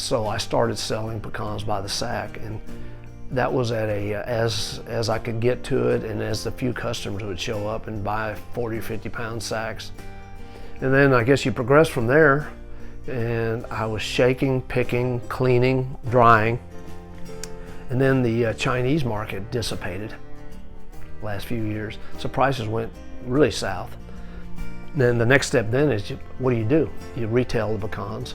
So I started selling pecans by the sack, and that was at a, as I could get to it and as the few customers would show up and buy 40 or 50 pound sacks. And then I guess you progress from there, and I was shaking, picking, cleaning, drying. And then the Chinese market dissipated last few years. So prices went really south. Then the next step then is, what do? You retail the pecans.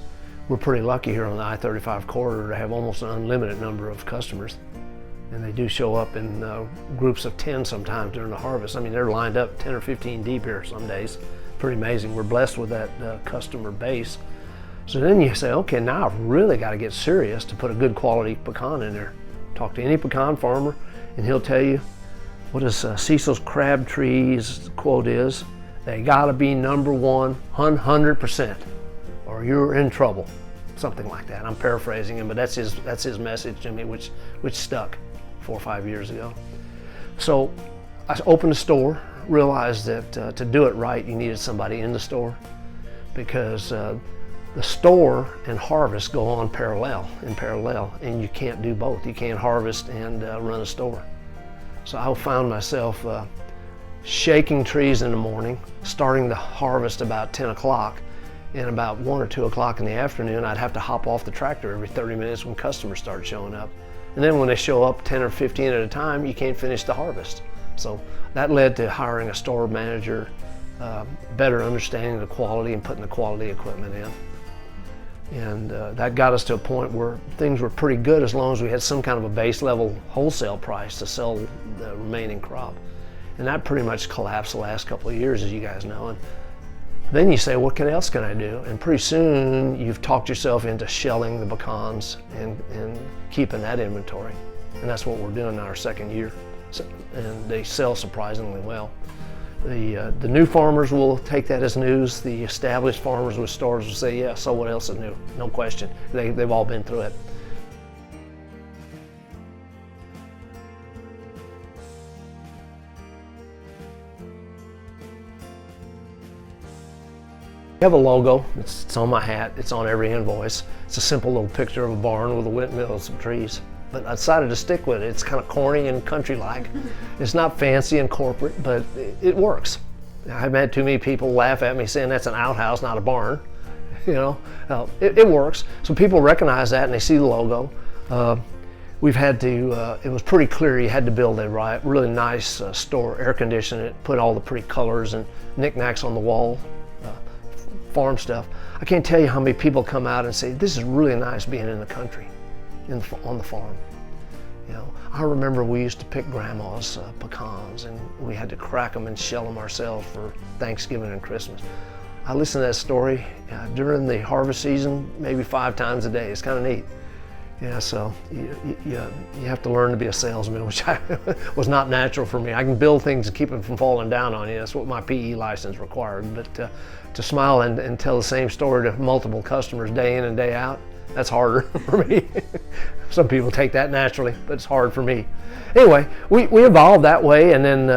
We're pretty lucky here on the I-35 corridor to have almost an unlimited number of customers. And they do show up in groups of 10 sometimes during the harvest. I mean, they're lined up 10 or 15 deep here some days. Pretty amazing. We're blessed with that customer base. So then you say, okay, now I've really got to get serious to put a good quality pecan in there. Talk to any pecan farmer and he'll tell you what is Cecil's Crabtree's quote is, they got to be number one 100% or you're in trouble. Something like that. I'm paraphrasing him, but that's his message to me, which stuck 4 or 5 years ago. So I opened a store, realized that to do it right, you needed somebody in the store, because the store and harvest go on in parallel, and you can't do both. You can't harvest and run a store. So I found myself shaking trees in the morning, starting the harvest about 10 o'clock, and about 1 or 2 o'clock in the afternoon, I'd have to hop off the tractor every 30 minutes when customers started showing up. And then when they show up 10 or 15 at a time, you can't finish the harvest. So that led to hiring a store manager, better understanding the quality and putting the quality equipment in. And that got us to a point where things were pretty good as long as we had some kind of a base level wholesale price to sell the remaining crop. And that pretty much collapsed the last couple of years, as you guys know. And then you say, what else can I do? And pretty soon you've talked yourself into shelling the pecans and keeping that inventory. And that's what we're doing in our second year. So, and they sell surprisingly well. The new farmers will take that as news. The established farmers with stores will say, yeah, so what else is new? No question. They've all been through it. I have a logo. It's on my hat. It's on every invoice. It's a simple little picture of a barn with a windmill and some trees. But I decided to stick with it. It's kind of corny and country-like. It's not fancy and corporate, but it works. I've had too many people laugh at me saying that's an outhouse, not a barn. You know, it works. So people recognize that and they see the logo. We've had to, it was pretty clear you had to build a really nice store, air condition it, put all the pretty colors and knickknacks on the wall. Farm stuff. I can't tell you how many people come out and say, this is really nice being in the country, on the farm. You know, I remember we used to pick grandma's pecans, and we had to crack them and shell them ourselves for Thanksgiving and Christmas. I listen to that story during the harvest season, maybe 5 times a day. It's kind of neat. Yeah, so you have to learn to be a salesman, which was not natural for me. I can build things and keep them from falling down on you. That's what my PE license required. But to smile and tell the same story to multiple customers day in and day out, that's harder for me. Some people take that naturally, but it's hard for me. Anyway, we evolved that way, and then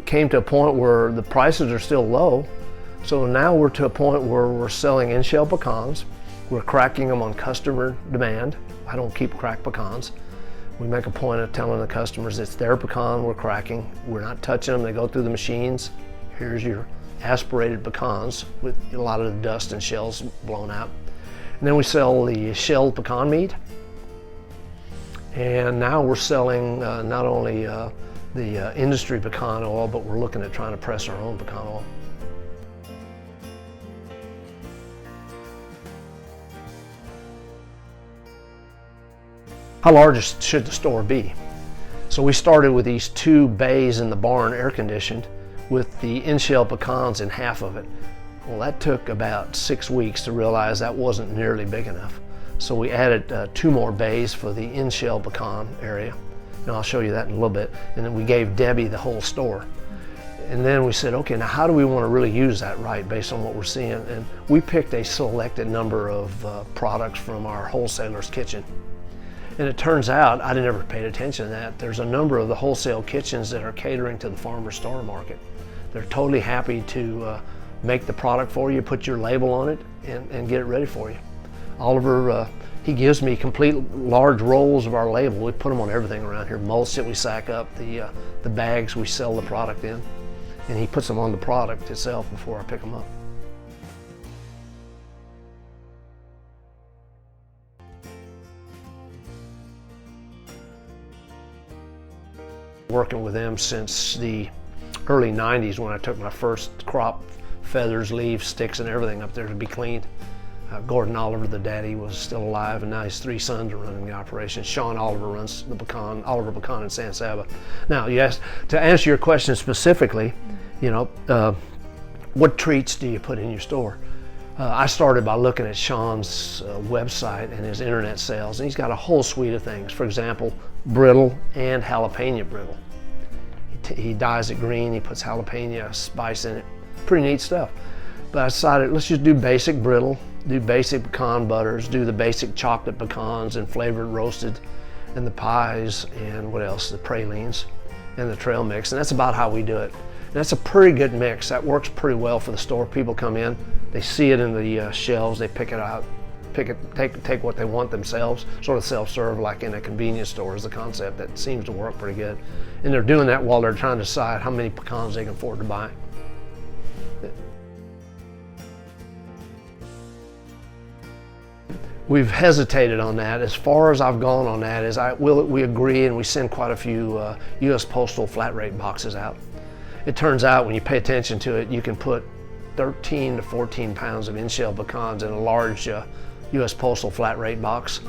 came to a point where the prices are still low. So now we're to a point where we're selling in-shell pecans. We're cracking them on customer demand. I don't keep cracked pecans. We make a point of telling the customers it's their pecan we're cracking. We're not touching them. They go through the machines. Here's your aspirated pecans with a lot of the dust and shells blown out. And then we sell the shelled pecan meat. And now we're selling not only the industry pecan oil, but we're looking at trying to press our own pecan oil. How large should the store be? So we started with these 2 bays in the barn, air conditioned, with the in-shell pecans in half of it. Well, that took about 6 weeks to realize that wasn't nearly big enough. So we added 2 more bays for the in-shell pecan area. And I'll show you that in a little bit. And then we gave Debbie the whole store. And then we said, okay, now how do we want to really use that right based on what we're seeing? And we picked a selected number of products from our wholesaler's kitchen. And it turns out, I never paid attention to that, there's a number of the wholesale kitchens that are catering to the farmer store market. They're totally happy to make the product for you, put your label on it, and get it ready for you. Oliver, he gives me complete large rolls of our label. We put them on everything around here. Mulch that we sack up, the bags we sell the product in, and he puts them on the product itself before I pick them up. Working with them since the early 90s when I took my first crop, feathers, leaves, sticks, and everything up there to be cleaned. Gordon Oliver, the daddy, was still alive, and now his 3 sons are running the operation. Sean Oliver runs the Oliver Pecan in San Saba. Now, you asked, to answer your question specifically, you know, what treats do you put in your store? I started by looking at Sean's website and his internet sales, and he's got a whole suite of things. For example, brittle and jalapeno brittle. He dyes it green, he puts jalapeno spice in it. Pretty neat stuff. But I decided, let's just do basic brittle, do basic pecan butters, do the basic chocolate pecans and flavored roasted, and the pies, and what else, the pralines, and the trail mix, and that's about how we do it. And that's a pretty good mix. That works pretty well for the store. People come in, they see it in the shelves, they pick it out, take what they want themselves, sort of self-serve like in a convenience store is the concept that seems to work pretty good. And they're doing that while they're trying to decide how many pecans they can afford to buy. We've hesitated on that. As far as I've gone on that is we agree, and we send quite a few U.S. Postal flat rate boxes out. It turns out when you pay attention to it, you can put 13 to 14 pounds of in-shell pecans in a large U.S. Postal flat rate box.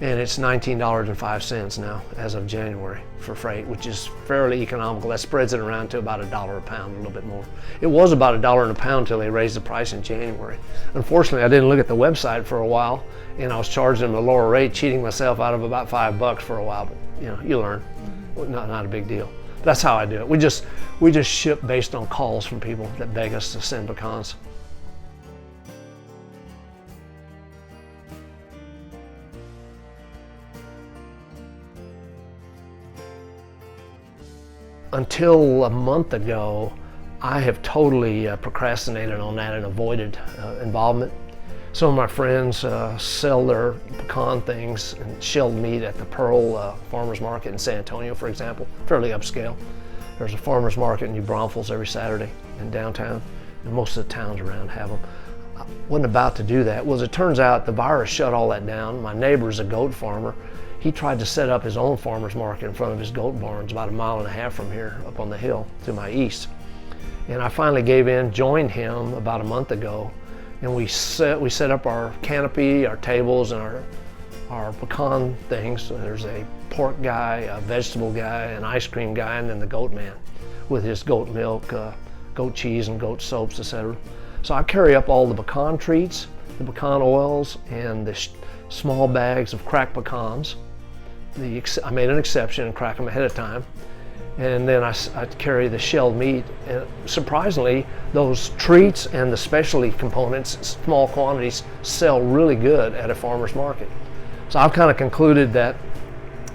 And it's $19.05 now as of January for freight, which is fairly economical. That spreads it around to about $1 a pound, a little bit more. It was about $1 a pound until they raised the price in January. Unfortunately, I didn't look at the website for a while, and I was charging them a lower rate, cheating myself out of about $5 for a while. But you know, you learn. Not a big deal. But that's how I do it. We just ship based on calls from people that beg us to send pecans. Until a month ago, I have totally procrastinated on that and avoided involvement. Some of my friends sell their pecan things and shelled meat at the Pearl Farmers Market in San Antonio, for example, fairly upscale. There's a farmers market in New Braunfels every Saturday in downtown, and most of the towns around have them. I wasn't about to do that. Well, as it turns out, the virus shut all that down. My neighbor's a goat farmer. He tried to set up his own farmer's market in front of his goat barns about 1.5 miles from here up on the hill to my east. And I finally gave in, joined him about a month ago, and we set up our canopy, our tables, and our pecan things. So there's a pork guy, a vegetable guy, an ice cream guy, and then the goat man with his goat milk, goat cheese, and goat soaps, etc. So I carry up all the pecan treats, the pecan oils, and the small bags of cracked pecans. I made an exception and crack them ahead of time. And then I carry the shelled meat. And surprisingly, those treats and the specialty components, small quantities, sell really good at a farmer's market. So I've kind of concluded that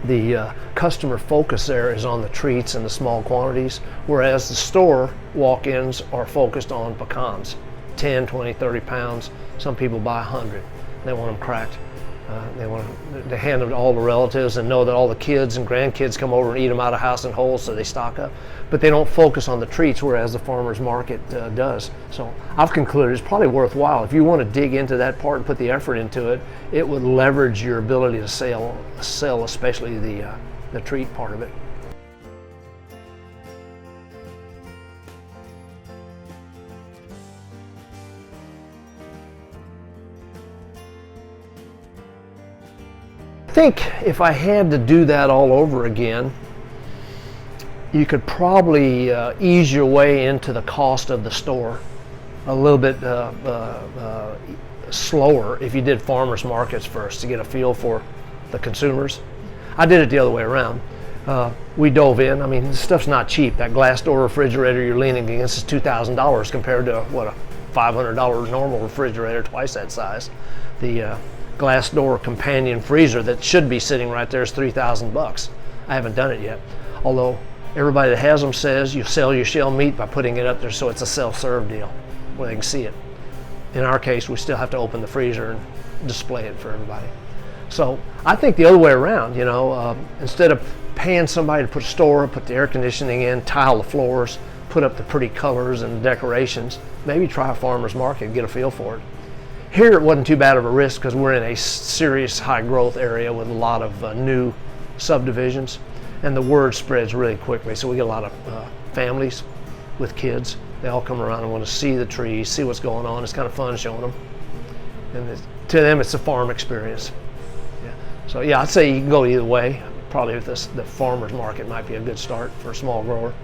the customer focus there is on the treats and the small quantities, whereas the store walk-ins are focused on pecans, 10, 20, 30 pounds. Some people buy 100. They want them cracked. They want to hand them to all the relatives and know that all the kids and grandkids come over and eat them out of house and whole, so they stock up. But they don't focus on the treats, whereas the farmer's market does. So I've concluded it's probably worthwhile. If you want to dig into that part and put the effort into it, it would leverage your ability to sell especially the treat part of it. I think if I had to do that all over again, you could probably ease your way into the cost of the store a little bit slower if you did farmers markets first to get a feel for the consumers. I did it the other way around. We dove in. I mean, this stuff's not cheap. That glass door refrigerator you're leaning against is $2,000 compared to what, a $500 normal refrigerator, twice that size. The glass door companion freezer that should be sitting right there is $3,000. I haven't done it yet. Although everybody that has them says you sell your shell meat by putting it up there, so it's a self-serve deal where they can see it. In our case, we still have to open the freezer and display it for everybody. So I think the other way around, you know, instead of paying somebody to put a store, put the air conditioning in, tile the floors, put up the pretty colors and decorations, maybe try a farmer's market and get a feel for it. Here it wasn't too bad of a risk because we're in a serious high growth area with a lot of new subdivisions, and the word spreads really quickly. So we get a lot of families with kids. They all come around and want to see the trees, see what's going on. It's kind of fun showing them. And to them, it's a farm experience. Yeah. So yeah, I'd say you can go either way. Probably the farmer's market might be a good start for a small grower.